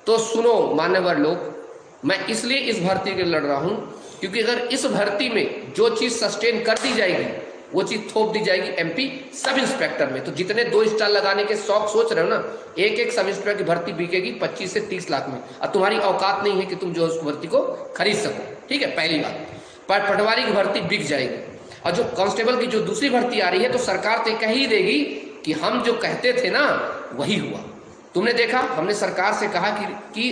तो सुनो मान्यवर लोग, मैं इसलिए इस भर्ती के लिए लड़ रहा हूं क्योंकि अगर इस भर्ती में जो चीज सस्टेन कर दी जाएगी वो चीज थोप दी जाएगी एमपी सब इंस्पेक्टर में। तो जितने 2 स्टार लगाने के शौक सोच रहे हो ना, एक एक सब इंस्पेक्टर की भर्ती बिकेगी 25 से 30 लाख में, और तुम्हारी औकात नहीं है कि तुम जो उस भर्ती को खरीद सको। ठीक है, पहली बात। पर पटवारी की भर्ती बिक जाएगी। और जो कांस्टेबल की जो दूसरी भर्ती आ रही है तो सरकार तो कह ही देगी कि हम जो कहते थे ना वही हुआ। तुमने देखा, हमने सरकार से कहा कि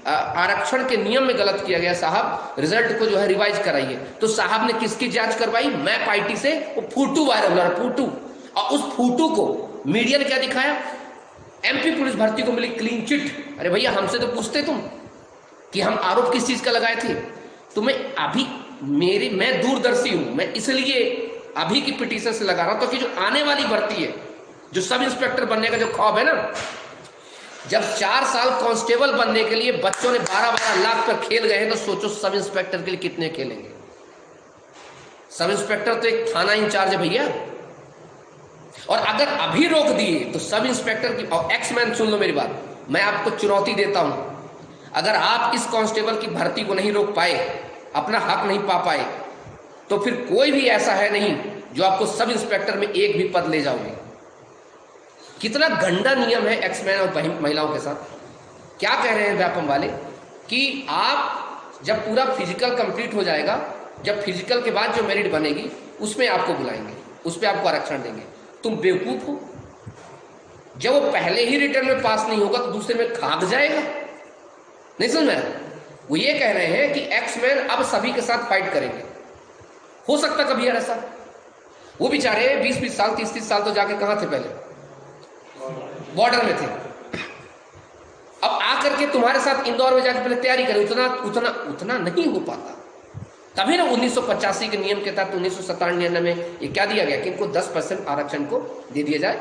आरक्षण के नियम में गलत किया गया साहब, रिजल्ट को जो है रिवाइज कराइए। तो साहब ने किसकी जांच करवाई? मैप आईटी से। वो फूटू वायरल है, फूटू। और उस फूटू को मीडिया ने क्या दिखाया? एमपी पुलिस भर्ती को मिली क्लीन चिट। अरे भैया, हमसे तो पूछते तुम कि हम आरोप किस चीज का लगाए थे। तुम्हें अभी मैं दूरदर्शी हूं, मैं इसलिए अभी की पिटीशन से लगा रहा हूं, तो कि जो आने वाली भर्ती है, जो सब इंस्पेक्टर बनने का जो ख्वाब है ना, जब 4 साल कांस्टेबल बनने के लिए बच्चों ने 12-12 लाख पर खेल गए हैं, तो सोचो सब इंस्पेक्टर के लिए कितने खेलेंगे। सब इंस्पेक्टर तो एक थाना इंचार्ज है भैया। और अगर अभी रोक दिए तो सब इंस्पेक्टर की, और एक्समैन सुन लो मेरी बात, मैं आपको चुनौती देता हूं, अगर आप इस कांस्टेबल की भर्ती को नहीं रोक पाए, अपना हक नहीं पा पाए, तो फिर कोई भी ऐसा है नहीं जो आपको सब इंस्पेक्टर में एक भी पद ले जाओगे। कितना गंदा नियम है एक्समैन और महिलाओं के साथ। क्या कह रहे हैं व्यापम वाले कि आप जब पूरा फिजिकल कंप्लीट हो जाएगा, जब फिजिकल के बाद जो मेरिट बनेगी उसमें आपको बुलाएंगे, उस पर आपको आरक्षण देंगे। तुम बेवकूफ हो। जब वो पहले ही रिटर्न में पास नहीं होगा तो दूसरे में खाग जाएगा। नहीं समझ में? वो ये कह रहे हैं कि एक्समैन अब सभी के साथ फाइट करेंगे। हो सकता कभी यार ऐसा। वो बेचारे 20-20 साल 30-30 साल तो जाके कहां थे? पहले बॉर्डर में थे। अब आकर के तुम्हारे साथ इंदौर में जाकर पहले तैयारी करें, उतना नहीं हो पाता। तभी ना 1985 के नियम के तहत 1997 में ये क्या दिया गया कि इनको 10% आरक्षण को दे दिया जाए।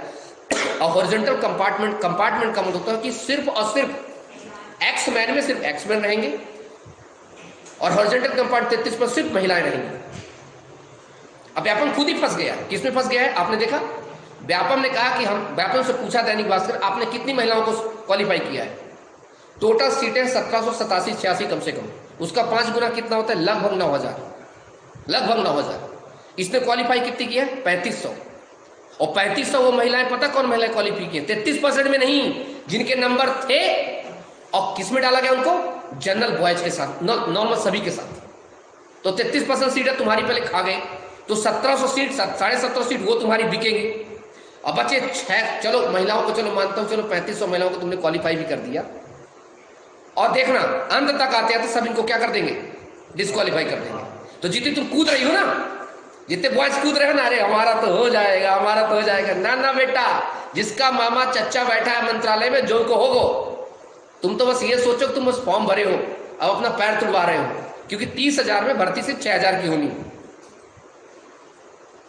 और हॉरिजॉन्टल कंपार्टमेंट का मतलब होता है कि सिर्फ और सिर्फ एक्समैन में सिर्फ एक्समैन रहेंगे, और हॉरिजॉन्टल कंपार्टमेंट 33 पर सिर्फ महिलाएं रहेंगी। अब व्यापम खुद ही फंस गया। किसमें फंस गया है आपने देखा? व्यापम ने कहा कि व्यापम से पूछा दैनिक भास्कर, आपने कितनी महिलाओं को क्वालिफाई किया है? टोटल सीटें 1787-86 कम से कम। उसका 5 गुना कितना होता है? लगभग 9,000। इसने क्वालिफाई कितनी किया है? 3500। और 3500 वो महिलाएं, पता कौन महिलाएं क्वालिफाई की? 33% में नहीं, जिनके नंबर थे। और किसमें डाला गया उनको? जनरल बॉयज के साथ, नॉर्मल सभी के साथ। तो 33% सीटें तुम्हारी पहले खा गए। तो 1700 सीट, 1750 सीट वो तुम्हारी बिकेंगी। अब बचे 6, चलो महिलाओं को, चलो मानता हूं, चलो 3500 महिलाओं को तुमने क्वालिफाई भी कर दिया। और देखना अंत तक आते आते सब इनको क्या कर देंगे? डिस्क्वालीफाई कर देंगे। तो जितनी तुम कूद रही हो ना, जितने बॉयज कूद रहे हो ना, अरे हमारा तो हो जाएगा, हमारा तो हो जाएगा। ना ना बेटा, जिसका मामा चच्चा बैठा है मंत्रालय में, जो को होगो। तुम तो बस ये सोचो तुम बस फॉर्म भरे हो, अब अपना पैर तुड़वा रहे हो, क्योंकि 30,000 में भर्ती से 6,000 की होनी।